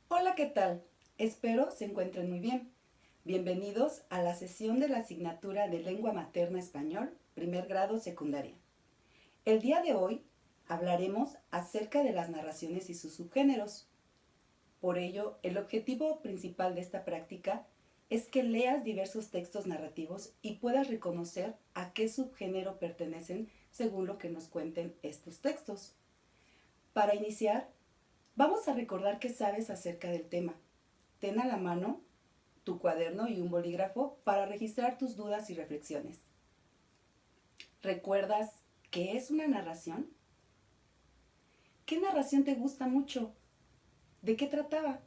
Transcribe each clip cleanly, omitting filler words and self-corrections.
Hola, ¿qué tal? Espero se encuentren muy bien. Bienvenidos a la sesión de la asignatura de Lengua Materna Español, primer grado secundaria. El día de hoy hablaremos acerca de las narraciones y sus subgéneros. Por ello, el objetivo principal de esta práctica es que leas diversos textos narrativos y puedas reconocer a qué subgénero pertenecen según lo que nos cuenten estos textos. Para iniciar, vamos a recordar qué sabes acerca del tema. Ten a la mano tu cuaderno y un bolígrafo para registrar tus dudas y reflexiones. ¿Recuerdas qué es una narración? ¿Qué narración te gusta mucho? ¿De qué trataba?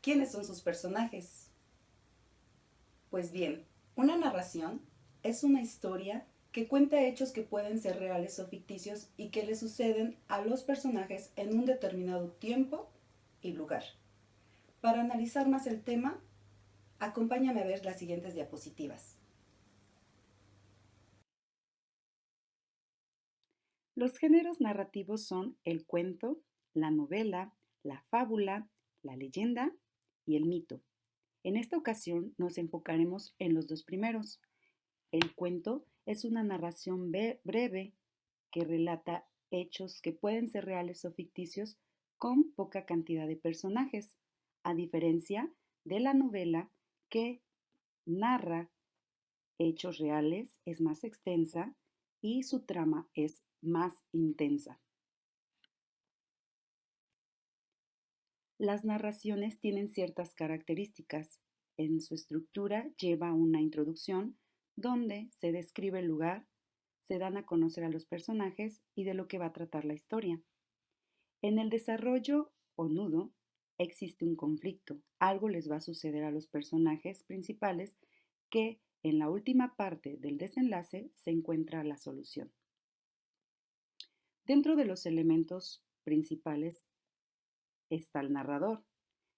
¿Quiénes son sus personajes? Pues bien, una narración es una historia que cuenta hechos que pueden ser reales o ficticios y que le suceden a los personajes en un determinado tiempo y lugar. Para analizar más el tema, acompáñame a ver las siguientes diapositivas. Los géneros narrativos son el cuento, la novela, la fábula, la leyenda y el mito. En esta ocasión nos enfocaremos en los dos primeros. El cuento es una narración breve que relata hechos que pueden ser reales o ficticios con poca cantidad de personajes, a diferencia de la novela que narra hechos reales, es más extensa y su trama es más intensa. Las narraciones tienen ciertas características. En su estructura lleva una introducción donde se describe el lugar, se dan a conocer a los personajes y de lo que va a tratar la historia. En el desarrollo o nudo existe un conflicto. Algo les va a suceder a los personajes principales que en la última parte del desenlace se encuentra la solución. Dentro de los elementos principales está el narrador,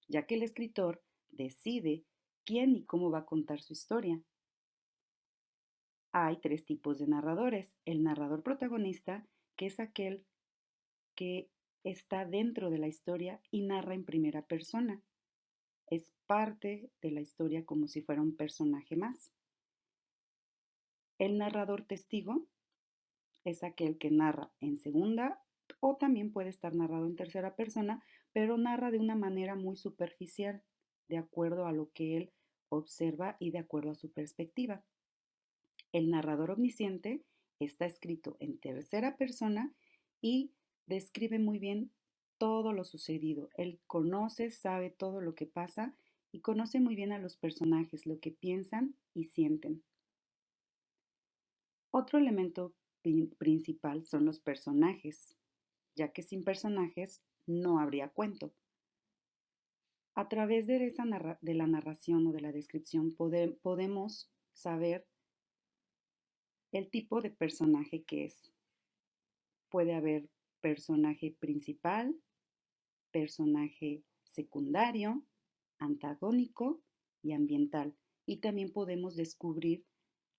ya que el escritor decide quién y cómo va a contar su historia. Hay tres tipos de narradores. El narrador protagonista, que es aquel que está dentro de la historia y narra en primera persona. Es parte de la historia como si fuera un personaje más. El narrador testigo es aquel que narra en segunda o también puede estar narrado en tercera persona, pero narra de una manera muy superficial, de acuerdo a lo que él observa y de acuerdo a su perspectiva. El narrador omnisciente está escrito en tercera persona y describe muy bien todo lo sucedido. Él conoce, sabe todo lo que pasa y conoce muy bien a los personajes, lo que piensan y sienten. Otro elemento principal son los personajes, ya que sin personajes no habría cuento. A través de la narración o de la descripción podemos saber el tipo de personaje que es. Puede haber personaje principal, personaje secundario, antagónico y ambiental. Y también podemos descubrir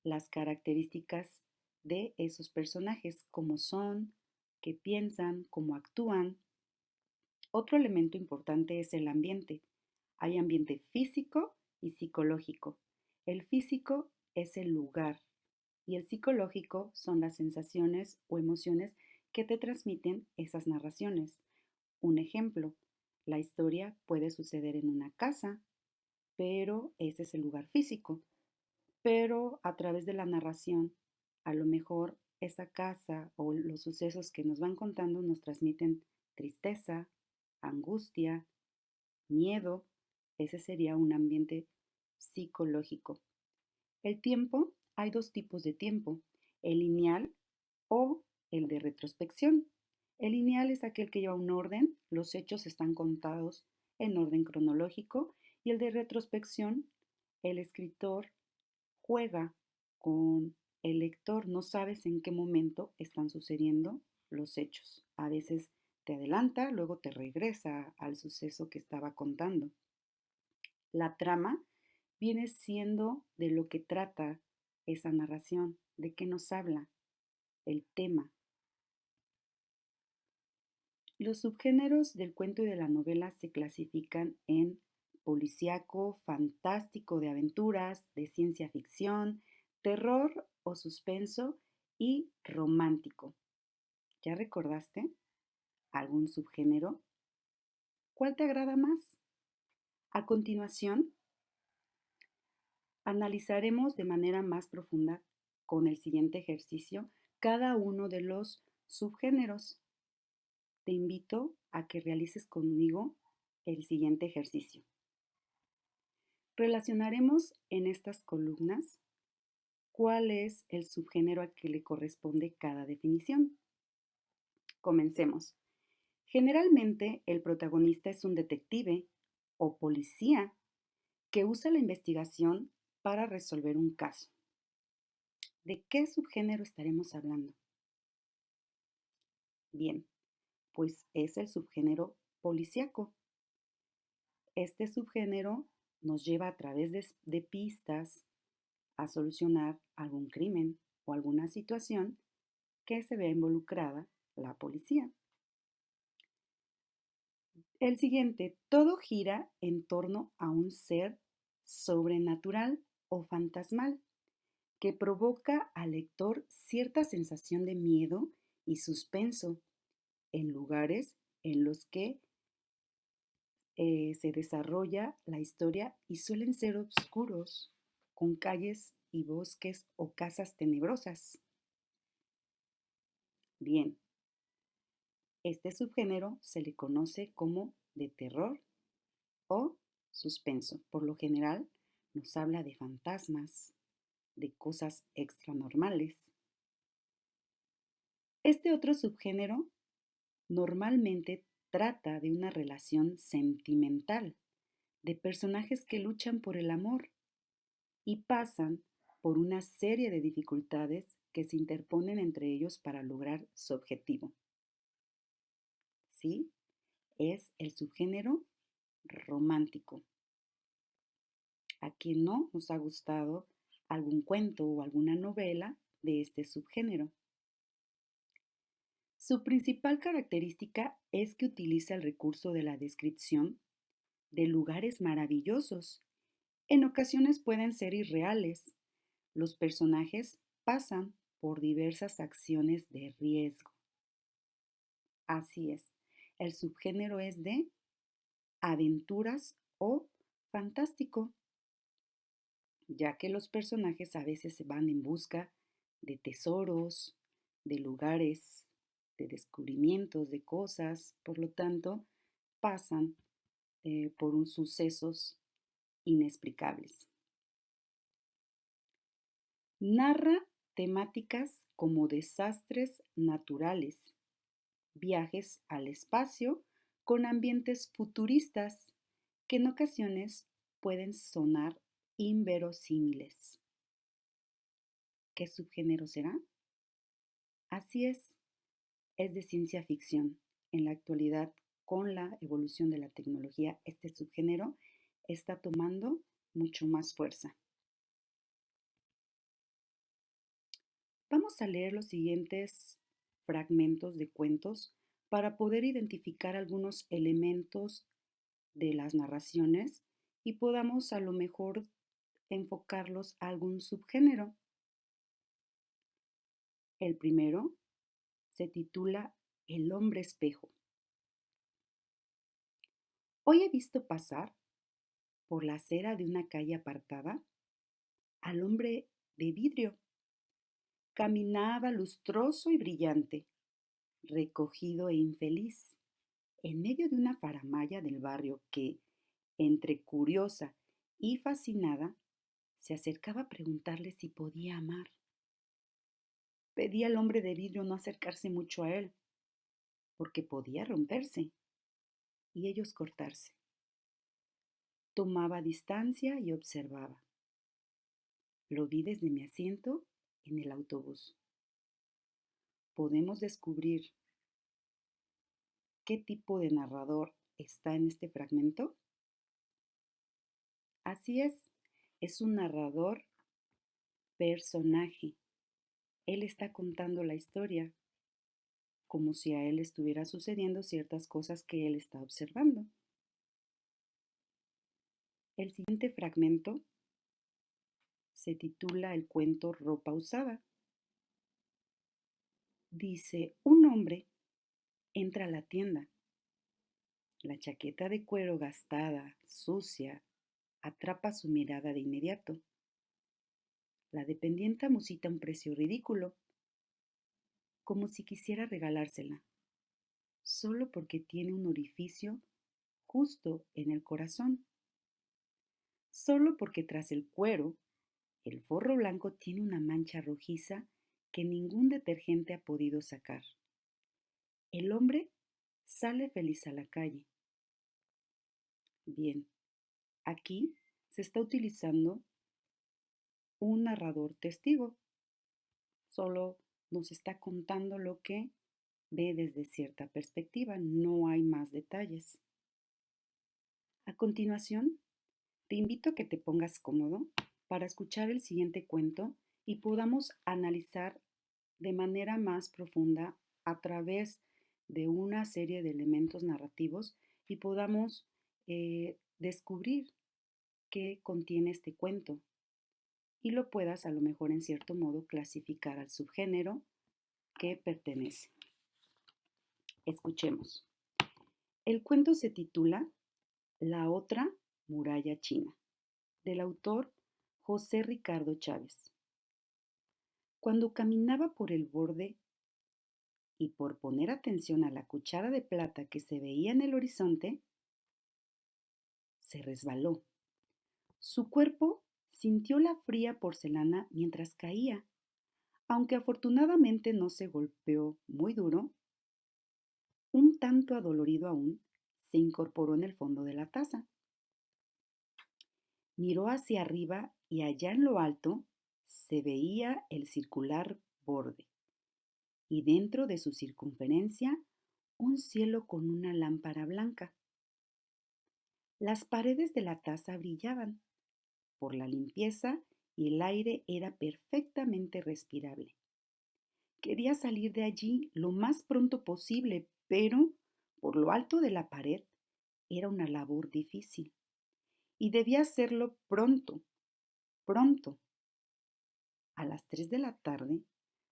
las características de esos personajes, cómo son, qué piensan, cómo actúan. Otro elemento importante es el ambiente. Hay ambiente físico y psicológico. El físico es el lugar y el psicológico son las sensaciones o emociones que te transmiten esas narraciones. Un ejemplo, la historia puede suceder en una casa, pero ese es el lugar físico. Pero a través de la narración, a lo mejor esa casa o los sucesos que nos van contando nos transmiten tristeza, angustia, miedo. Ese sería un ambiente psicológico. El tiempo, hay dos tipos de tiempo, el lineal o el de retrospección. El lineal es aquel que lleva un orden, los hechos están contados en orden cronológico, y el de retrospección, el escritor juega con el lector, no sabes en qué momento están sucediendo los hechos. A veces te adelanta, luego te regresa al suceso que estaba contando. La trama viene siendo de lo que trata esa narración, de qué nos habla, el tema. Los subgéneros del cuento y de la novela se clasifican en policíaco, fantástico de aventuras, de ciencia ficción, terror o suspenso y romántico. ¿Ya recordaste algún subgénero? ¿Cuál te agrada más? A continuación, analizaremos de manera más profunda con el siguiente ejercicio cada uno de los subgéneros. Te invito a que realices conmigo el siguiente ejercicio. Relacionaremos en estas columnas cuál es el subgénero al que le corresponde cada definición. Comencemos. Generalmente el protagonista es un detective o policía que usa la investigación para resolver un caso. ¿De qué subgénero estaremos hablando? Bien, pues es el subgénero policíaco. Este subgénero nos lleva a través de pistas a solucionar algún crimen o alguna situación que se vea involucrada la policía. El siguiente, todo gira en torno a un ser sobrenatural o fantasmal que provoca al lector cierta sensación de miedo y suspenso en lugares en los que se desarrolla la historia y suelen ser oscuros, con calles y bosques o casas tenebrosas. Bien, este subgénero se le conoce como de terror o suspenso. Por lo general, nos habla de fantasmas, de cosas extranormales. Este otro subgénero normalmente trata de una relación sentimental, de personajes que luchan por el amor y pasan por una serie de dificultades que se interponen entre ellos para lograr su objetivo. ¿Sí? Es el subgénero romántico. ¿A quién no nos ha gustado algún cuento o alguna novela de este subgénero? Su principal característica es que utiliza el recurso de la descripción de lugares maravillosos. En ocasiones pueden ser irreales. Los personajes pasan por diversas acciones de riesgo. Así es, el subgénero es de aventuras o fantástico, ya que los personajes a veces van en busca de tesoros, de lugares, de descubrimientos de cosas, por lo tanto, pasan por sucesos inexplicables. Narra temáticas como desastres naturales, viajes al espacio con ambientes futuristas que en ocasiones pueden sonar inverosímiles. ¿Qué subgénero será? Así es de ciencia ficción. En la actualidad, con la evolución de la tecnología, este subgénero está tomando mucho más fuerza. Vamos a leer los siguientes fragmentos de cuentos para poder identificar algunos elementos de las narraciones y podamos a lo mejor enfocarlos a algún subgénero. El primero se titula El hombre espejo. Hoy he visto pasar por la acera de una calle apartada al hombre de vidrio. Caminaba lustroso y brillante, recogido e infeliz, en medio de una faramalla del barrio que, entre curiosa y fascinada, se acercaba a preguntarle si podía amar. Pedía al hombre de vidrio no acercarse mucho a él, porque podía romperse y ellos cortarse. Tomaba distancia y observaba. Lo vi desde mi asiento en el autobús. Podemos descubrir qué tipo de narrador está en este fragmento. Así es un narrador personaje. Él está contando la historia como si a él estuviera sucediendo ciertas cosas que él está observando. El siguiente fragmento se titula el cuento Ropa usada. Dice, un hombre entra a la tienda. La chaqueta de cuero gastada, sucia, atrapa su mirada de inmediato. La dependienta musita un precio ridículo, como si quisiera regalársela, solo porque tiene un orificio justo en el corazón, solo porque tras el cuero, el forro blanco tiene una mancha rojiza que ningún detergente ha podido sacar. El hombre sale feliz a la calle. Bien, aquí se está utilizando un narrador testigo, solo nos está contando lo que ve desde cierta perspectiva, no hay más detalles. A continuación, te invito a que te pongas cómodo para escuchar el siguiente cuento y podamos analizar de manera más profunda a través de una serie de elementos narrativos y podamos descubrir qué contiene este cuento y lo puedas a lo mejor en cierto modo clasificar al subgénero que pertenece. Escuchemos. El cuento se titula La otra muralla china, del autor José Ricardo Chávez. Cuando caminaba por el borde y por poner atención a la cuchara de plata que se veía en el horizonte, se resbaló. Su cuerpo sintió la fría porcelana mientras caía, aunque afortunadamente no se golpeó muy duro, un tanto adolorido aún, se incorporó en el fondo de la taza. Miró hacia arriba y allá en lo alto se veía el circular borde y dentro de su circunferencia un cielo con una lámpara blanca. Las paredes de la taza brillaban por la limpieza y el aire era perfectamente respirable. Quería salir de allí lo más pronto posible, pero por lo alto de la pared era una labor difícil y debía hacerlo pronto, pronto. A las 3 de la tarde,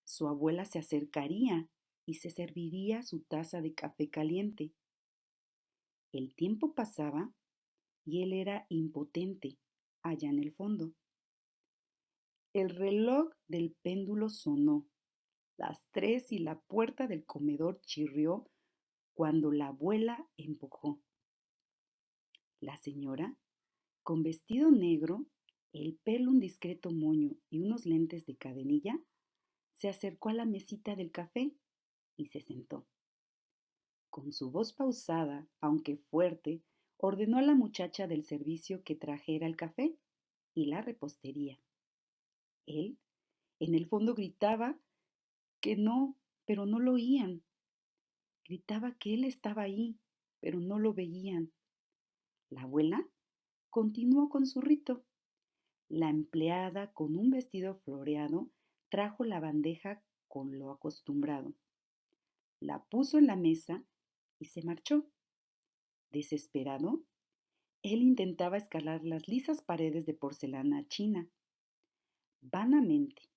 su abuela se acercaría y se serviría su taza de café caliente. El tiempo pasaba y él era impotente allá en el fondo. El reloj del péndulo sonó las 3 y la puerta del comedor chirrió cuando la abuela empujó. La señora, con vestido negro, el pelo un discreto moño y unos lentes de cadenilla, se acercó a la mesita del café y se sentó. Con su voz pausada, aunque fuerte, ordenó a la muchacha del servicio que trajera el café y la repostería. Él, en el fondo, gritaba que no, pero no lo oían. Gritaba que él estaba ahí, pero no lo veían. La abuela continuó con su rito. La empleada, con un vestido floreado, trajo la bandeja con lo acostumbrado. La puso en la mesa y se marchó. Desesperado, él intentaba escalar las lisas paredes de porcelana china. Vanamente.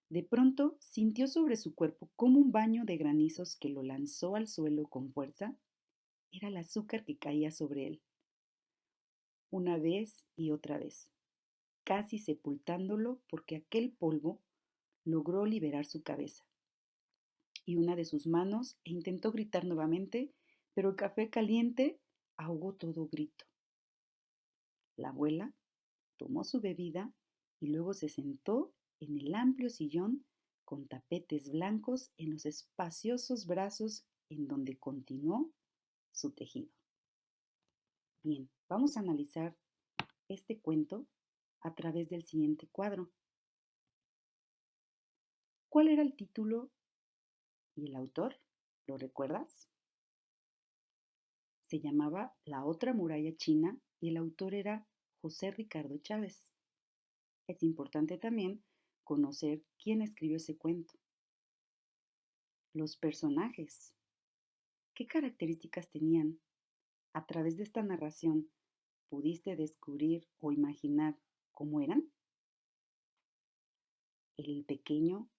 De pronto sintió sobre su cuerpo como un baño de granizos que lo lanzó al suelo con fuerza. Era el azúcar que caía sobre él, una vez y otra vez, casi sepultándolo porque aquel polvo logró liberar su cabeza y una de sus manos e intentó gritar nuevamente, pero el café caliente ahogó todo grito. La abuela tomó su bebida y luego se sentó en el amplio sillón con tapetes blancos en los espaciosos brazos en donde continuó su tejido. Bien, vamos a analizar este cuento a través del siguiente cuadro. ¿Cuál era el título y el autor? ¿Lo recuerdas? Se llamaba La otra muralla china y el autor era José Ricardo Chávez. Es importante también conocer quién escribió ese cuento. Los personajes, ¿qué características tenían? A través de esta narración, ¿pudiste descubrir o imaginar cómo eran? El pequeño,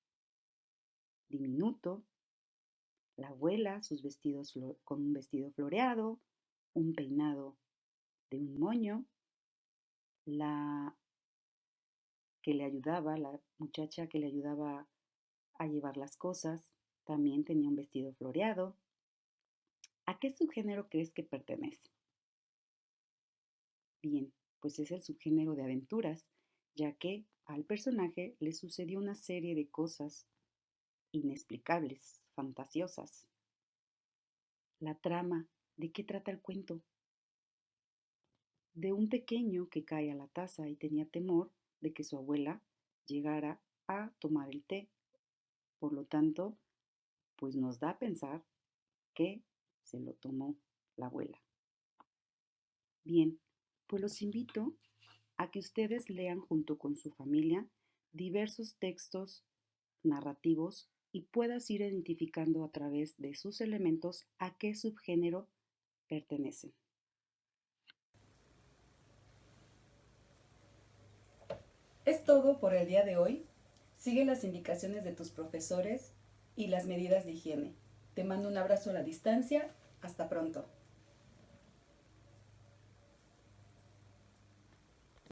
diminuto, la abuela, sus vestidos con un vestido floreado, un peinado de un moño, la que le ayudaba, la muchacha que le ayudaba a llevar las cosas, también tenía un vestido floreado. ¿A qué subgénero crees que pertenece? Bien, pues es el subgénero de aventuras, ya que al personaje le sucedió una serie de cosas inexplicables, fantasiosas. La trama, ¿de qué trata el cuento? De un pequeño que cae a la taza y tenía temor de que su abuela llegara a tomar el té. Por lo tanto, pues nos da a pensar que se lo tomó la abuela. Bien, pues los invito a que ustedes lean junto con su familia diversos textos narrativos y puedas ir identificando a través de sus elementos a qué subgénero pertenecen. Es todo por el día de hoy. Sigue las indicaciones de tus profesores y las medidas de higiene. Te mando un abrazo a la distancia. Hasta pronto.